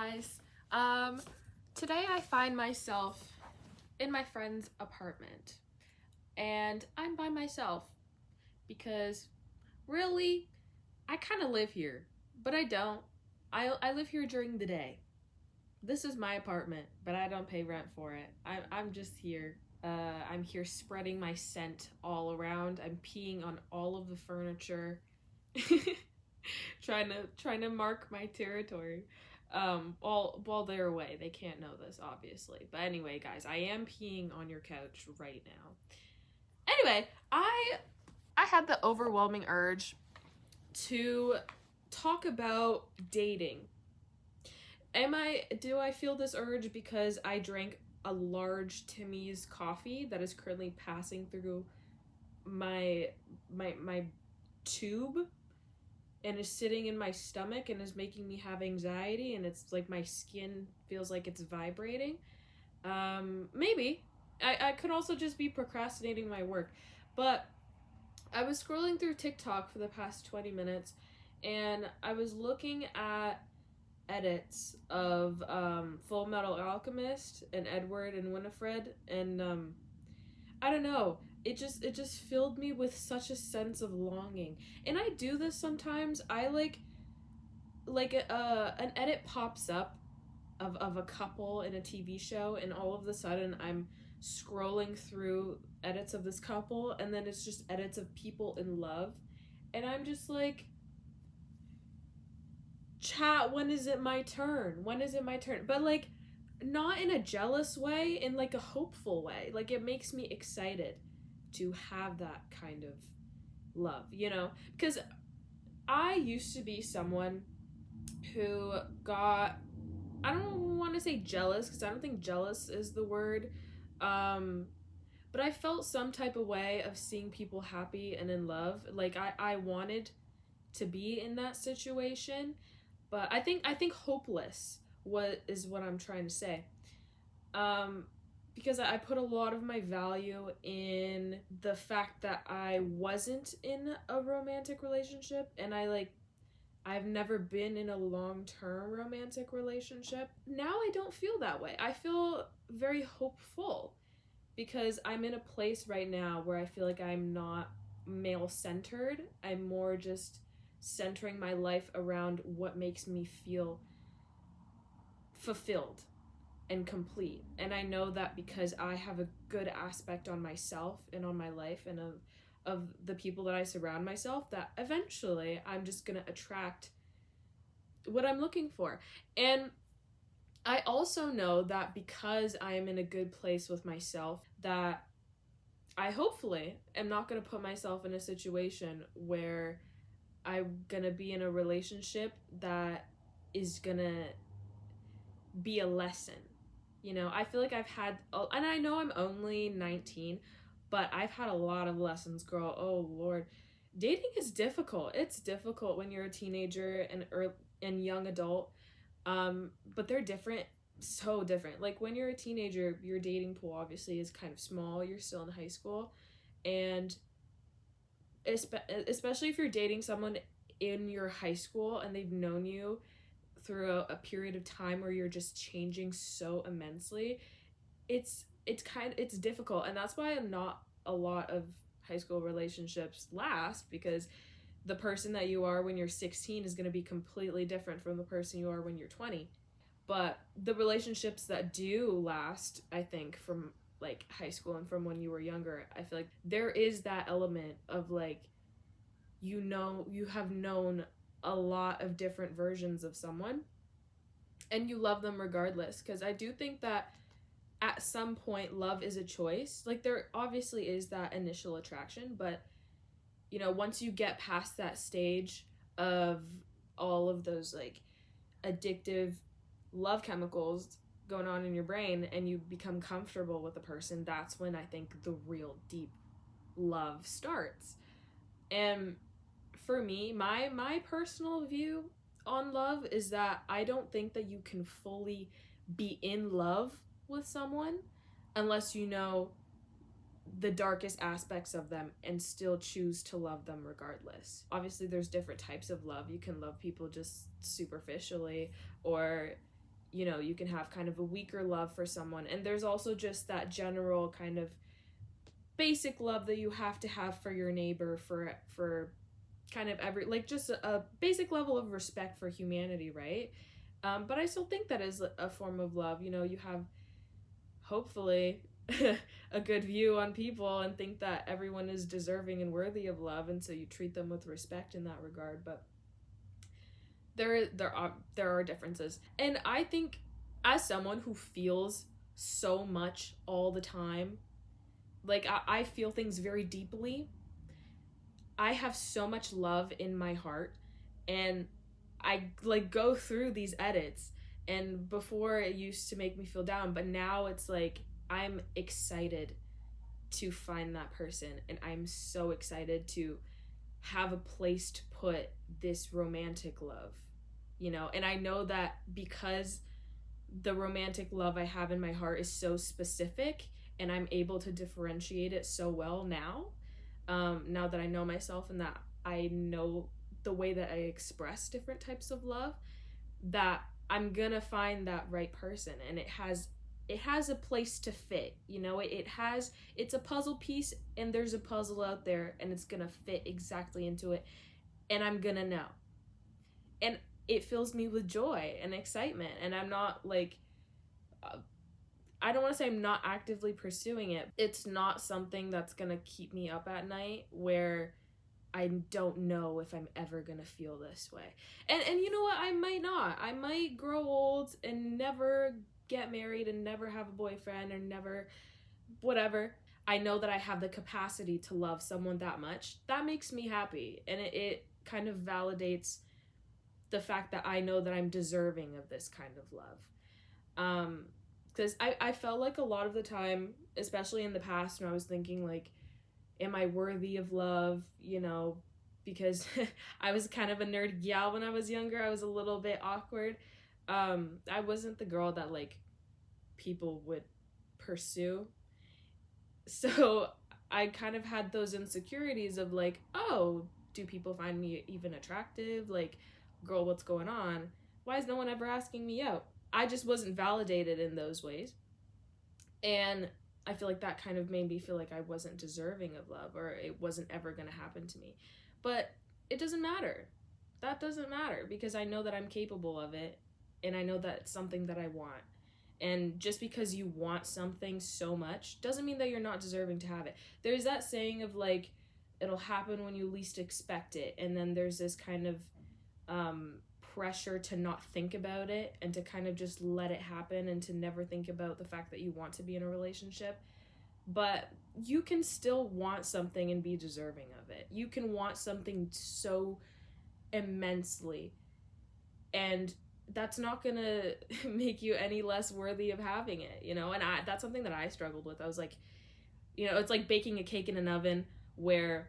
guys. Today I find myself in my friend's apartment and I'm by myself because really I kind of live here, but I don't. I live here during the day. This is my apartment, but I don't pay rent for it. I'm just here. I'm here spreading my scent all around. I'm peeing on all of the furniture. trying to mark my territory. All while they're away, they can't know this, obviously. But anyway, guys, I am peeing on your couch right now. Anyway, I had the overwhelming urge to talk about dating. Do I feel this urge because I drank a large Timmy's coffee that is currently passing through my tube and is sitting in my stomach and is making me have anxiety, and it's like my skin feels like it's vibrating? Maybe. I could also just be procrastinating my work. But I was scrolling through TikTok for the past 20 minutes and I was looking at edits of Full Metal Alchemist and Edward and Winifred, and I don't know, it just filled me with such a sense of longing. And I do this sometimes. I like an edit pops up of a couple in a TV show, and all of a sudden I'm scrolling through edits of this couple, and then it's just edits of people in love, and I'm just like, chat, when is it my turn? But like, not in a jealous way, in like a hopeful way. Like, it makes me excited to have that kind of love, because I used to be someone who got, I don't want to say jealous because I don't think jealous is the word, but I felt some type of way of seeing people happy and in love. Like, I wanted to be in that situation, but I think hopeless is what I'm trying to say. Because I put a lot of my value in the fact that I wasn't in a romantic relationship, and I've never been in a long-term romantic relationship. Now I don't feel that way. I feel very hopeful because I'm in a place right now where I feel like I'm not male-centered. I'm more just centering my life around what makes me feel fulfilled and complete. And I know that because I have a good aspect on myself and on my life and of the people that I surround myself, that eventually I'm just gonna attract what I'm looking for. And I also know that because I am in a good place with myself, that I hopefully am not gonna put myself in a situation where I'm gonna be in a relationship that is gonna be a lesson. I feel like I've had, and I know I'm only 19, but I've had a lot of lessons, girl. Oh Lord, dating is difficult. It's difficult when you're a teenager and young adult, but they're different, so different. Like, when you're a teenager, your dating pool obviously is kind of small. You're still in high school, and especially if you're dating someone in your high school and they've known you through a period of time where you're just changing so immensely, it's difficult. And that's why not a lot of high school relationships last, because the person that you are when you're 16 is going to be completely different from the person you are when you're 20. But the relationships that do last, I think, from like high school and from when you were younger, I feel like there is that element of like, you have known a lot of different versions of someone and you love them regardless. Because I do think that at some point love is a choice. Like, there obviously is that initial attraction, but once you get past that stage of all of those like addictive love chemicals going on in your brain and you become comfortable with a person, that's when I think the real deep love starts. And for me, my personal view on love is that I don't think that you can fully be in love with someone unless you know the darkest aspects of them and still choose to love them regardless. Obviously, there's different types of love. You can love people just superficially, or you can have kind of a weaker love for someone, and there's also just that general kind of basic love that you have to have for your neighbor, for kind of every, like, just a basic level of respect for humanity, right? But I still think that is a form of love. You have, hopefully, a good view on people and think that everyone is deserving and worthy of love, and so you treat them with respect in that regard. But there are differences, and I think, as someone who feels so much all the time, like, I feel things very deeply. I have so much love in my heart, and I, like, go through these edits, and before it used to make me feel down, but now it's like I'm excited to find that person, and I'm so excited to have a place to put this romantic love, and I know that because the romantic love I have in my heart is so specific, and I'm able to differentiate it so well now, now that I know myself and that I know the way that I express different types of love, that I'm gonna find that right person, and it has a place to fit. It's a puzzle piece, and there's a puzzle out there, and it's gonna fit exactly into it, and I'm gonna know. And it fills me with joy and excitement, and I'm not like, I don't want to say I'm not actively pursuing it. It's not something that's gonna keep me up at night where I don't know if I'm ever gonna feel this way. And you know what? I might not. I might grow old and never get married and never have a boyfriend or never whatever. I know that I have the capacity to love someone that much. That makes me happy, and it kind of validates the fact that I know that I'm deserving of this kind of love. Because I felt like a lot of the time, especially in the past, when I was thinking, like, am I worthy of love? Because I was kind of a nerd gal when I was younger. I was a little bit awkward. I wasn't the girl that, like, people would pursue. So I kind of had those insecurities of, like, oh, do people find me even attractive? Like, girl, what's going on? Why is no one ever asking me out? I just wasn't validated in those ways. And I feel like that kind of made me feel like I wasn't deserving of love, or it wasn't ever going to happen to me. But it doesn't matter. That doesn't matter, because I know that I'm capable of it, and I know that it's something that I want. And just because you want something so much doesn't mean that you're not deserving to have it. There's that saying of, like, it'll happen when you least expect it, and then there's this kind of pressure to not think about it and to kind of just let it happen and to never think about the fact that you want to be in a relationship. But you can still want something and be deserving of it. You can want something so immensely, and that's not gonna make you any less worthy of having it, and that's something that I struggled with. I was like, it's like baking a cake in an oven where,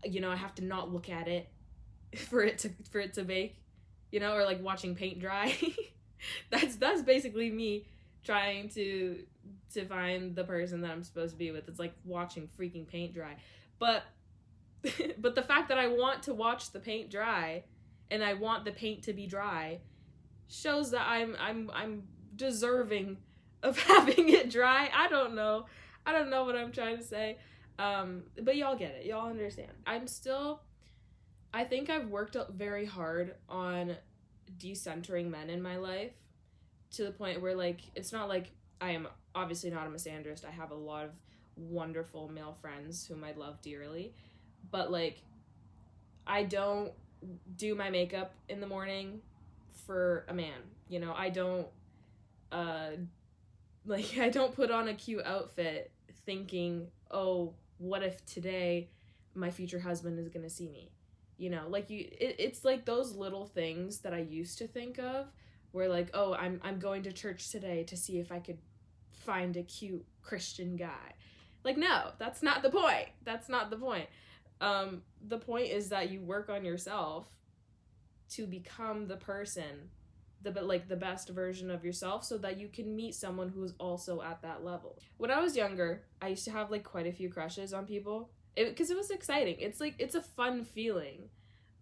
I have to not look at it for it to bake, or like watching paint dry. that's basically me trying to find the person that I'm supposed to be with. It's like watching freaking paint dry. But the fact that I want to watch the paint dry and I want the paint to be dry shows that I'm deserving of having it dry. I don't know what I'm trying to say. But y'all get it. Y'all understand. I think I've worked very hard on decentering men in my life, to the point where, like, it's not like I am obviously not a misandrist. I have a lot of wonderful male friends whom I love dearly, but, like, I don't do my makeup in the morning for a man. I don't I don't put on a cute outfit thinking, oh, what if today my future husband is gonna see me? It's like those little things that I used to think of, where, like, oh, I'm going to church today to see if I could find a cute Christian guy. Like, no, that's not the point. The point is that you work on yourself to become the person, the best version of yourself, so that you can meet someone who's also at that level. When I was younger, I used to have, like, quite a few crushes on people, because it was exciting. It's like, it's a fun feeling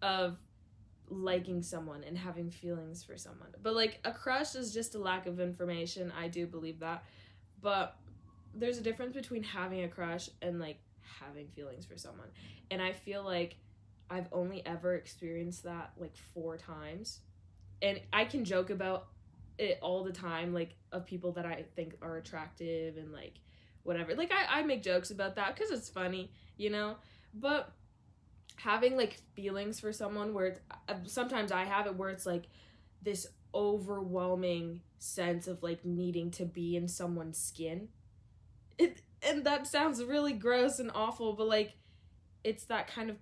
of, liking someone and having feelings for someone. But like a crush is just a lack of information. I do believe that. But there's a difference between having a crush and like having feelings for someone. And I feel like I've only ever experienced that like 4 times. And I can joke about it all the time, like of people that I think are attractive and like whatever. Like I make jokes about that because it's funny, you know? But having like feelings for someone where it's, sometimes I have it where it's like this overwhelming sense of like needing to be in someone's skin. And that sounds really gross and awful, but like it's that kind of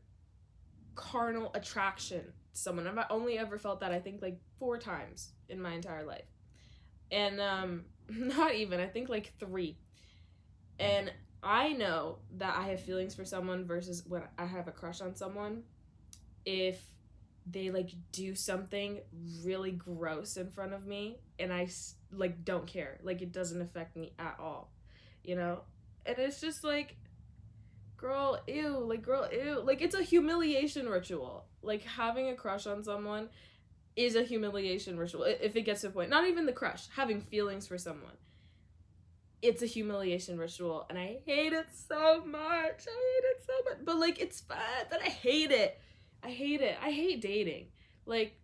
carnal attraction to someone. I've only ever felt that I think like 4 times in my entire life. And not even, I think like 3. And I know that I have feelings for someone versus when I have a crush on someone if they like do something really gross in front of me and I like don't care. Like it doesn't affect me at all, you know? And it's just like, girl, ew. Like it's a humiliation ritual. Like having a crush on someone is a humiliation ritual if it gets to a point. Not even the crush, having feelings for someone. It's a humiliation ritual and I hate it so much. But like it's fun, but I hate it. I hate dating. Like,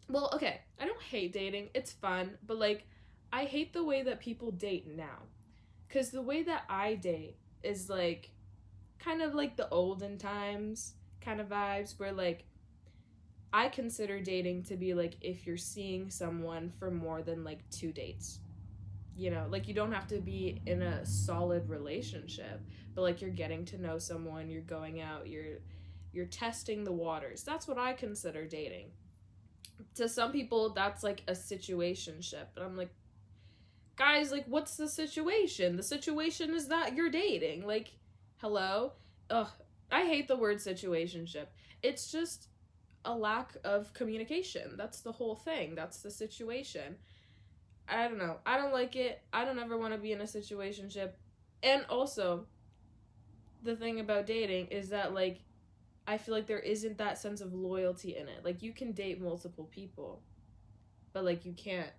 well, okay, I don't hate dating. It's fun, but like I hate the way that people date now. Cuz the way that I date is like kind of like the olden times kind of vibes where like I consider dating to be like if you're seeing someone for more than like 2 dates. You know, like you don't have to be in a solid relationship, but like you're getting to know someone, you're going out, you're testing the waters. That's what I consider dating. To some people that's like a situationship, but I'm like, guys, like what's the situation? The situation is that you're dating. Like, hello? Ugh, I hate the word situationship. It's just a lack of communication. That's the whole thing. That's the situation. I don't know. I don't like it. I don't ever want to be in a situationship. And also, the thing about dating is that, like, I feel like there isn't that sense of loyalty in it. Like, you can date multiple people, but, like, you can't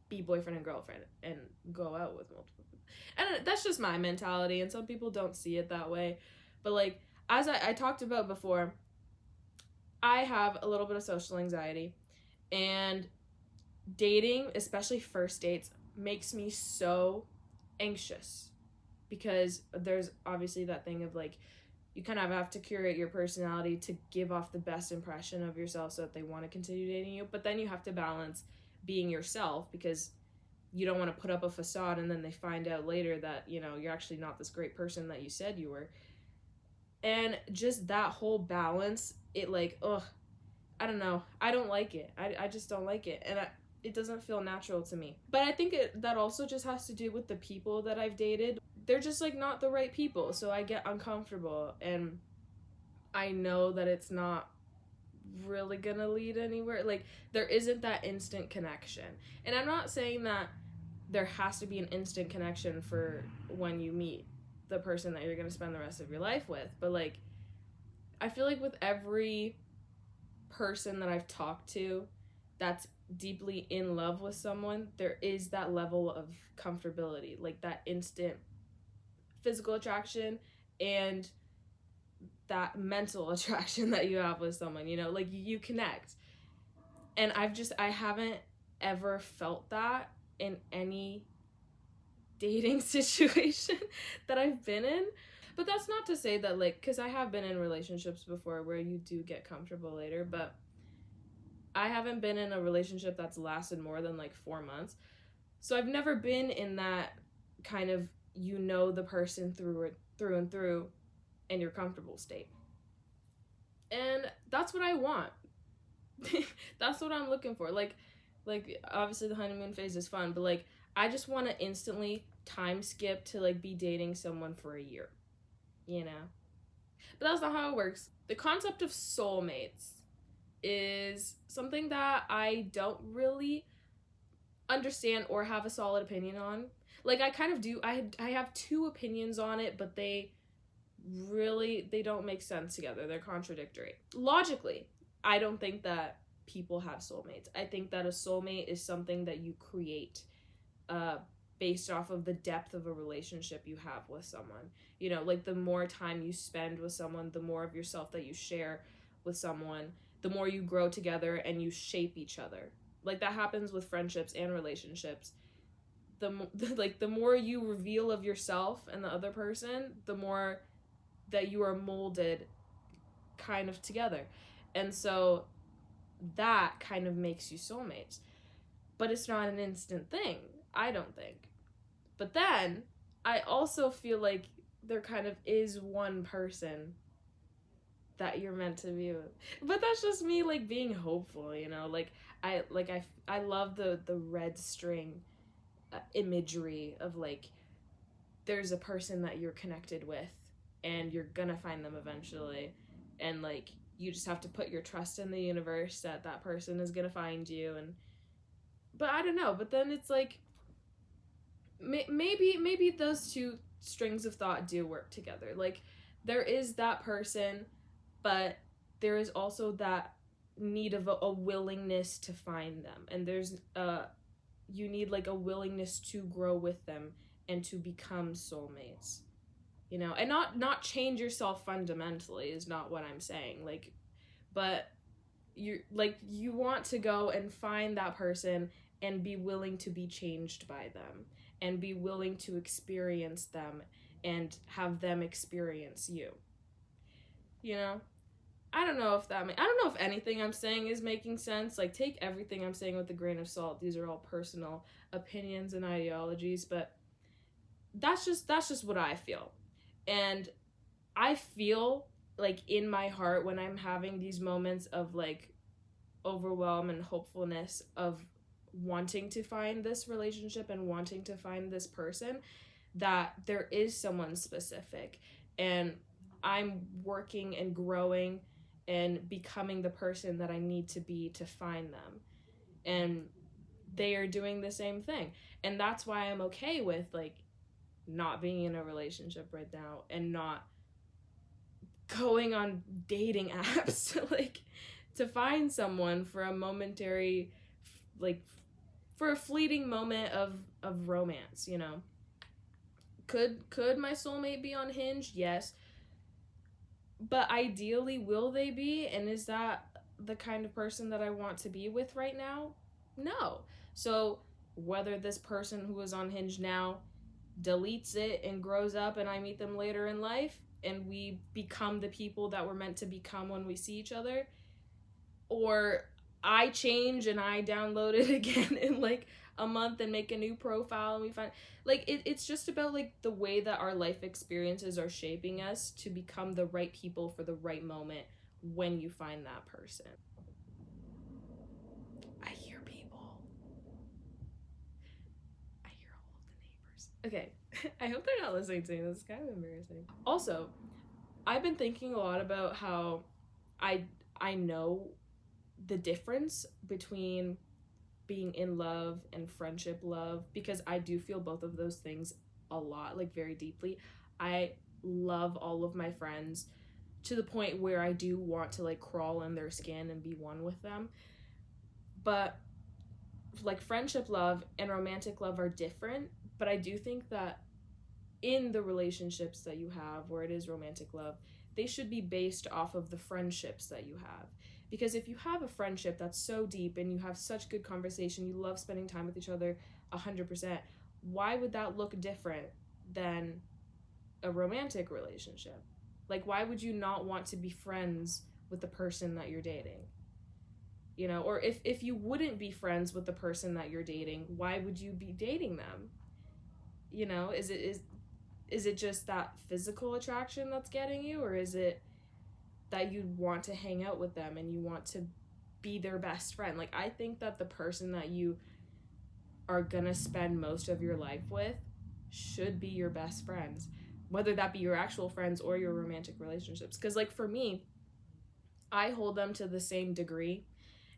be boyfriend and girlfriend and go out with multiple people. And that's just my mentality, and some people don't see it that way. But, like, as I talked about before, I have a little bit of social anxiety, and dating, especially first dates, makes me so anxious because there's obviously that thing of like you kind of have to curate your personality to give off the best impression of yourself so that they want to continue dating you, but then you have to balance being yourself because you don't want to put up a facade and then they find out later that, you know, you're actually not this great person that you said you were. And just that whole balance, it like, ugh, I don't know. I don't like it. I just don't like it. And it doesn't feel natural to me. But I think that also just has to do with the people that I've dated. They're just like not the right people, so I get uncomfortable and I know that it's not really gonna lead anywhere. Like there isn't that instant connection. And I'm not saying that there has to be an instant connection for when you meet the person that you're gonna spend the rest of your life with, but like I feel like with every person that I've talked to that's deeply in love with someone, there is that level of comfortability, like that instant physical attraction and that mental attraction that you have with someone, you know, like you connect. And I haven't ever felt that in any dating situation that I've been in. But that's not to say that like, because I have been in relationships before where you do get comfortable later, but I haven't been in a relationship that's lasted more than like 4 months. So I've never been in that kind of, you know, the person through and through in your comfortable state. And that's what I want. That's what I'm looking for. Like obviously the honeymoon phase is fun, but like I just want to instantly time skip to like be dating someone for a year, you know? But that's not how it works. The concept of soulmates is something that I don't really understand or have a solid opinion on. Like I kind of do. I have 2 opinions on it, but they don't make sense together. They're contradictory. Logically, I don't think that people have soulmates. I think that a soulmate is something that you create uh, based off of the depth of a relationship you have with someone. You know, like the more time you spend with someone, the more of yourself that you share with someone, the more you grow together and you shape each other. Like that happens with friendships and relationships. The more you reveal of yourself and the other person, the more that you are molded kind of together. And so that kind of makes you soulmates. But it's not an instant thing, I don't think. But then I also feel like there kind of is one person that you're meant to be with. But that's just me like being hopeful, you know? Like I love the red string imagery of like there's a person that you're connected with and you're gonna find them eventually, and like you just have to put your trust in the universe that that person is gonna find you. And but I don't know, but then it's like maybe those two strings of thought do work together. Like there is that person, but there is also that need of a willingness to find them, and there's you need like a willingness to grow with them and to become soulmates, you know, and not change yourself fundamentally is not what I'm saying, like, but you want to go and find that person and be willing to be changed by them and be willing to experience them and have them experience you, you know. I don't know if I don't know if anything I'm saying is making sense. Like, take everything I'm saying with a grain of salt. These are all personal opinions and ideologies, but that's just what I feel. And I feel like in my heart when I'm having these moments of like overwhelm and hopefulness of wanting to find this relationship and wanting to find this person, that there is someone specific, and I'm working and growing and becoming the person that I need to be to find them. And they are doing the same thing. And that's why I'm okay with like not being in a relationship right now and not going on dating apps to find someone for a momentary, like, for a fleeting moment of romance, you know. Could my soulmate be on Hinge? Yes. But ideally, will they be? And is that the kind of person that I want to be with right now? No. So whether this person who is on Hinge now deletes it and grows up and I meet them later in life and we become the people that we're meant to become when we see each other, or I change and I download it again in like a month and make a new profile and we find like it's just about like the way that our life experiences are shaping us to become the right people for the right moment when you find that person. I hear people. I hear all of the neighbors. Okay. I hope they're not listening to me. This is kind of embarrassing. Also, I've been thinking a lot about how I know the difference between being in love and friendship love, because I do feel both of those things a lot, like very deeply. I love all of my friends to the point where I do want to like crawl in their skin and be one with them. But like friendship love and romantic love are different, but I do think that in the relationships that you have where it is romantic love, they should be based off of the friendships that you have. Because if you have a friendship that's so deep and you have such good conversation, you love spending time with each other 100%, why would that look different than a romantic relationship? Like, why would you not want to be friends with the person that you're dating? You know, or if you wouldn't be friends with the person that you're dating, why would you be dating them? You know, is it just that physical attraction that's getting you, or is it that you want to hang out with them and you want to be their best friend? Like, I think that the person that you are gonna spend most of your life with should be your best friends, whether that be your actual friends or your romantic relationships. Because like for me, I hold them to the same degree,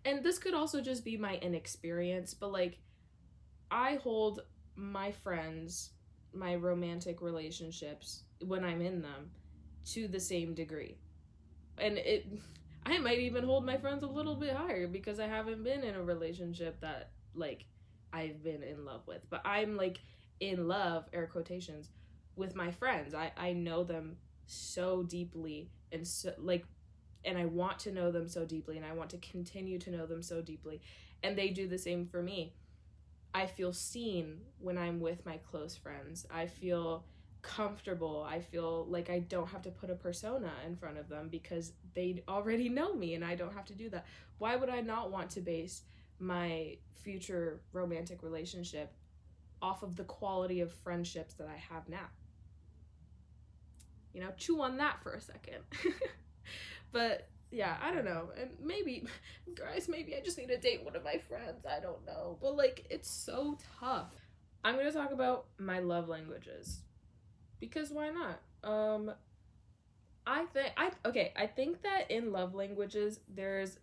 and this could also just be my inexperience, but like I hold my friends, my romantic relationships when I'm in them, to the same degree. And I might even hold my friends a little bit higher because I haven't been in a relationship that like I've been in love with. But I'm like in love, air quotations, with my friends. I know them so deeply, and so like, and I want to know them so deeply, and I want to continue to know them so deeply, and they do the same for me. I feel seen when I'm with my close friends. I feel comfortable. I feel like I don't have to put a persona in front of them because they already know me and I don't have to do that. Why would I not want to base my future romantic relationship off of the quality of friendships that I have now? You know, chew on that for a second. But yeah, I don't know. And maybe, guys, maybe I just need to date one of my friends. I don't know. But like, it's so tough. I'm going to talk about my love languages because why not? I think that in love languages there's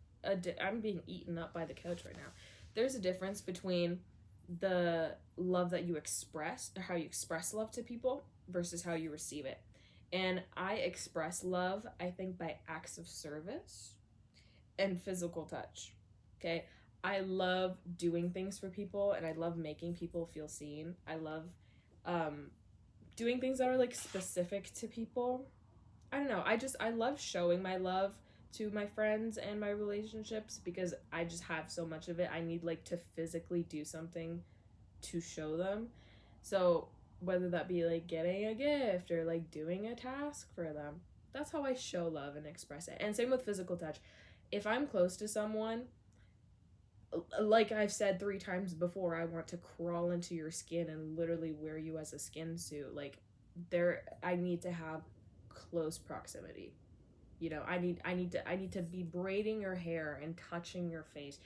I'm being eaten up by the couch right now. There's a difference between the love that you express, or how you express love to people, versus how you receive it. And I express love, I think, by acts of service and physical touch. Okay? I love doing things for people, and I love making people feel seen. I love um, doing things that are like specific to people. I don't know. I love showing my love to my friends and my relationships because I just have so much of it. I need like to physically do something to show them. So whether that be like getting a gift or like doing a task for them, that's how I show love and express it. And same with physical touch. If I'm close to someone, like I've said 3 times before, I want to crawl into your skin and literally wear you as a skin suit. Like I need to have close proximity. You know, I need to be braiding your hair and touching your face.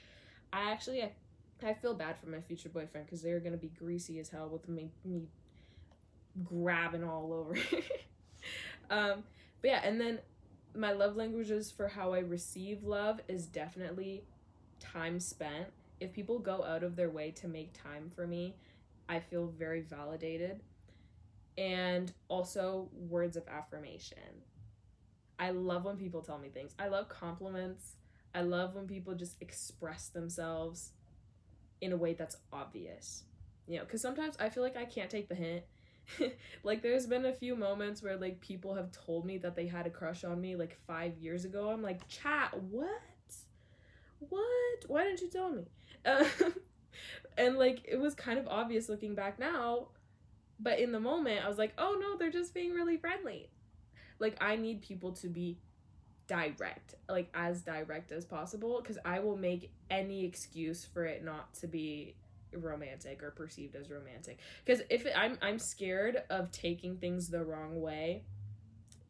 I feel bad for my future boyfriend because they're gonna be greasy as hell with me grabbing all over. But yeah, and then my love languages for how I receive love is definitely time spent. If people go out of their way to make time for me, I feel very validated. And also words of affirmation. I love when people tell me things. I love compliments. I love when people just express themselves in a way that's obvious. You know, because sometimes I feel like I can't take the hint. Like there's been a few moments where like people have told me that they had a crush on me like 5 years ago. I'm like, chat, what? Why didn't you tell me? And like it was kind of obvious looking back now, but in the moment I was like, oh no, they're just being really friendly. Like I need people to be direct, like as direct as possible, because I will make any excuse for it not to be romantic or perceived as romantic. Because I'm scared of taking things the wrong way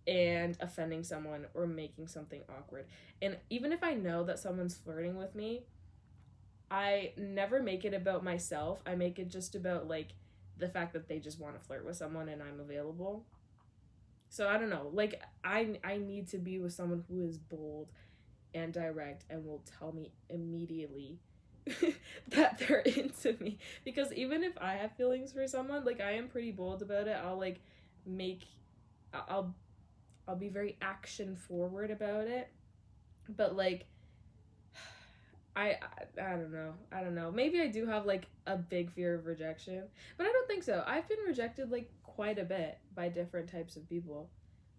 and offending someone or making something awkward. And even if I know that someone's flirting with me, I never make it about myself. I make it just about like the fact that they just want to flirt with someone and I'm available. So I don't know. Like I need to be with someone who is bold and direct and will tell me immediately that they're into me. Because even if I have feelings for someone, like I am pretty bold about it. I'll like make I'll I'll be very action forward about it. But like I don't know. I don't know. Maybe I do have like a big fear of rejection, but I don't think so. I've been rejected like quite a bit by different types of people.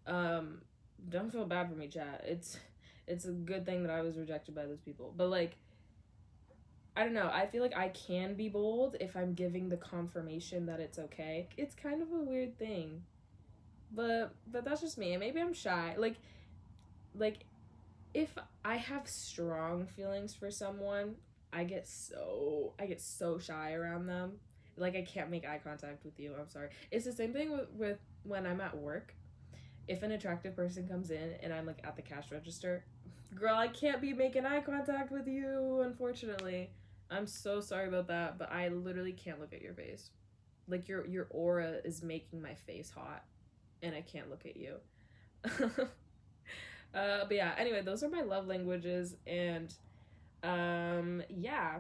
Um don't feel bad for me, chat. It's a good thing that I was rejected by those people. But like I don't know. I feel like I can be bold if I'm giving the confirmation that it's okay. It's kind of a weird thing. But that's just me. Maybe I'm shy. Like if I have strong feelings for someone, I get so shy around them. Like I can't make eye contact with you. I'm sorry. It's the same thing with when I'm at work. If an attractive person comes in and I'm like at the cash register, girl, I can't be making eye contact with you, unfortunately. I'm so sorry about that, but I literally can't look at your face. Like your aura is making my face hot and I can't look at you. But yeah, anyway, those are my love languages, and yeah,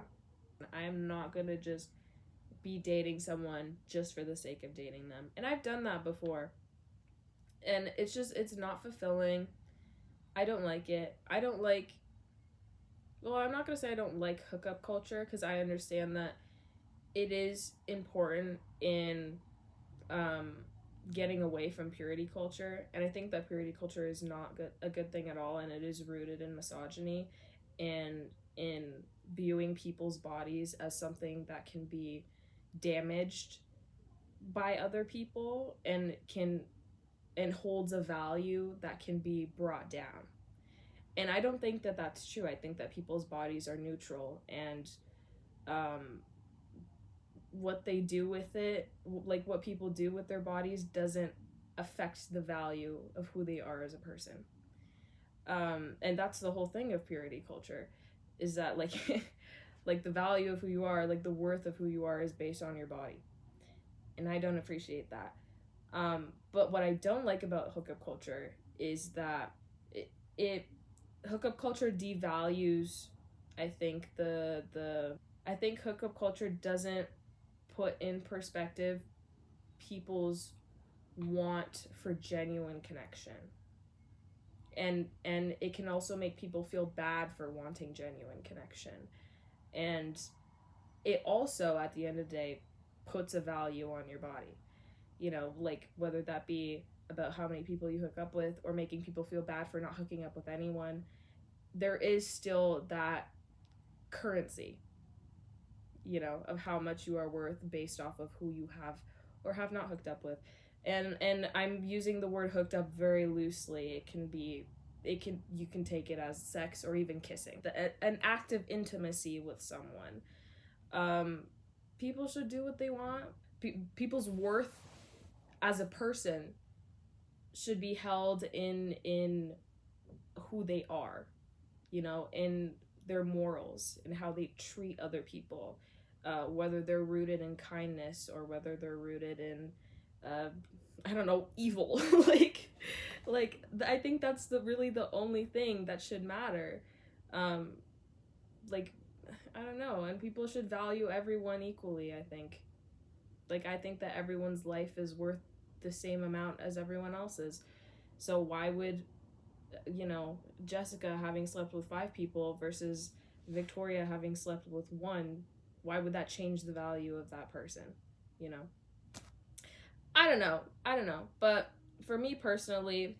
I'm not gonna just be dating someone just for the sake of dating them. And I've done that before. And it's not fulfilling. I don't like it. I don't like, well, I'm not going to say I don't like hookup culture, because I understand that it is important in um, getting away from purity culture. And I think that purity culture is not a good thing at all. And it is rooted in misogyny and in viewing people's bodies as something that can be damaged by other people, and holds a value that can be brought down. And I don't think that that's true. I think that people's bodies are neutral, and um, what they do with it, like what people do with their bodies, doesn't affect the value of who they are as a person. And that's the whole thing of purity culture, is that like like the value of who you are, like the worth of who you are, is based on your body. And I don't appreciate that. But what I don't like about hookup culture is that it hookup culture devalues, I think, I think hookup culture doesn't put in perspective people's want for genuine connection. And it can also make people feel bad for wanting genuine connection. And it also, at the end of the day, puts a value on your body. You know, like whether that be about how many people you hook up with, or making people feel bad for not hooking up with anyone, there is still that currency, you know, of how much you are worth based off of who you have or have not hooked up with. And I'm using the word hooked up very loosely. You can take it as sex or even kissing, an act of intimacy with someone. People should do what they want. People's worth as a person should be held in who they are, you know, in their morals and how they treat other people, whether they're rooted in kindness or whether they're rooted in I don't know, evil. like I think that's really the only thing that should matter. Like, I don't know, and people should value everyone equally, I think. Like, I think that everyone's life is worth the same amount as everyone else's. So why would, you know, Jessica having slept with 5 people versus Victoria having slept with 1, why would that change the value of that person, you know? I don't know. But for me personally,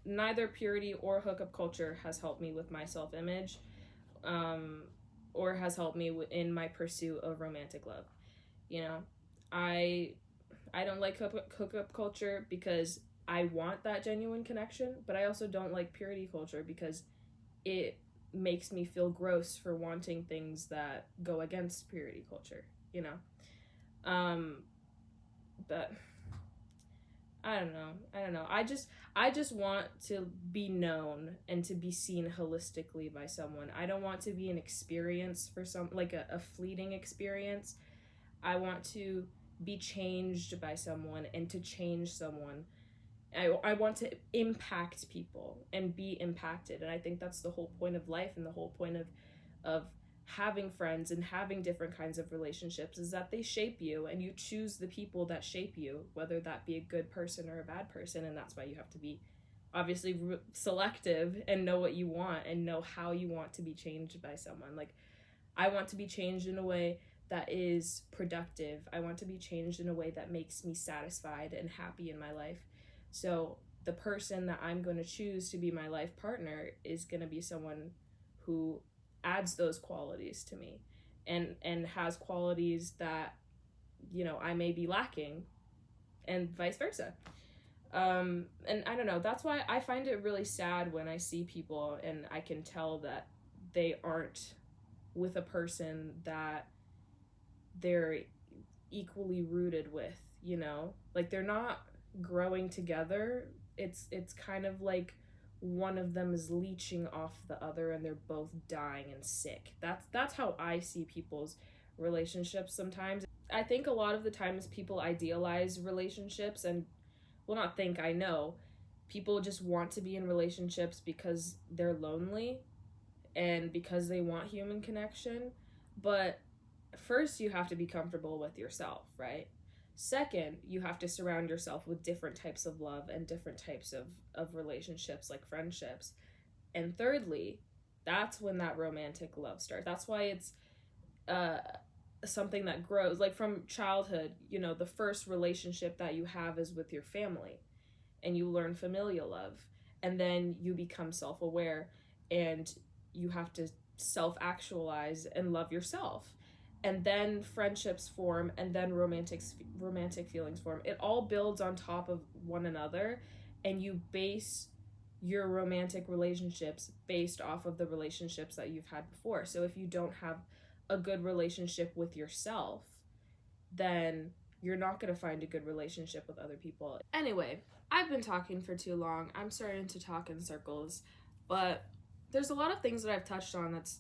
neither purity or hookup culture has helped me with my self-image, or has helped me in my pursuit of romantic love. You know, I don't like hookup culture because I want that genuine connection, but I also don't like purity culture because it makes me feel gross for wanting things that go against purity culture, you know? But I don't know. I just want to be known and to be seen holistically by someone. I don't want to be an experience for like a fleeting experience. I want to be changed by someone and to change someone. I want to impact people and be impacted. And I think that's the whole point of life, and the whole point of having friends and having different kinds of relationships, is that they shape you, and you choose the people that shape you, whether that be a good person or a bad person. And that's why you have to be obviously selective and know what you want and know how you want to be changed by someone. Like, I want to be changed in a way that is productive. I want to be changed in a way that makes me satisfied and happy in my life. So the person that I'm going to choose to be my life partner is going to be someone who adds those qualities to me, and has qualities that, you know, I may be lacking, and vice versa. And I don't know, that's why I find it really sad when I see people and I can tell that they aren't with a person that they're equally rooted with, you know? Like, they're not growing together. It's kind of like one of them is leeching off the other and they're both dying and sick. That's how I see people's relationships sometimes. I think a lot of the times people idealize relationships, and, well, not think, I know. People just want to be in relationships because they're lonely and because they want human connection. But first, you have to be comfortable with yourself, right? Second, you have to surround yourself with different types of love and different types of relationships, like friendships. And thirdly, that's when that romantic love starts. That's why it's uh something that grows, like from childhood. You know, the first relationship that you have is with your family, and you learn familial love, and then you become self-aware, and you have to self-actualize and love yourself, and then friendships form, and then romantic feelings form. It all builds on top of one another, and you base your romantic relationships based off of the relationships that you've had before. So if you don't have a good relationship with yourself, then you're not going to find a good relationship with other people. Anyway, I've been talking for too long. I'm starting to talk in circles, but there's a lot of things that I've touched on that's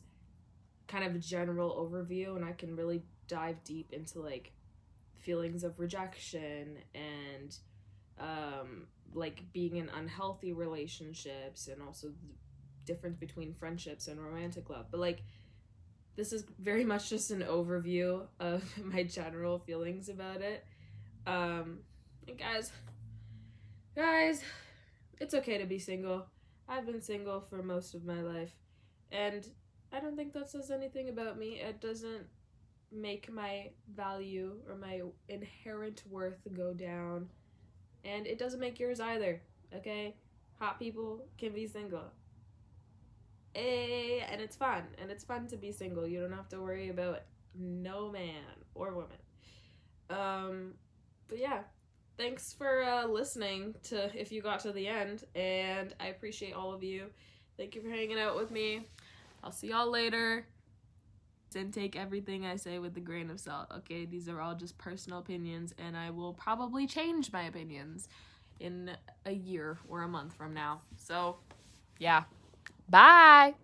kind of a general overview, and I can really dive deep into like feelings of rejection and like being in unhealthy relationships, and also the difference between friendships and romantic love. But like, this is very much just an overview of my general feelings about it. And guys, it's okay to be single. I've been single for most of my life, and I don't think that says anything about me. It doesn't make my value or my inherent worth go down, and it doesn't make yours either. Okay, hot people can be single. And it's fun, and it's fun to be single. You don't have to worry about no man or woman. But yeah, thanks for listening to, if you got to the end, and I appreciate all of you. Thank you for hanging out with me. I'll see y'all later. And take everything I say with a grain of salt, okay? These are all just personal opinions, and I will probably change my opinions in a year or a month from now. So, yeah. Bye!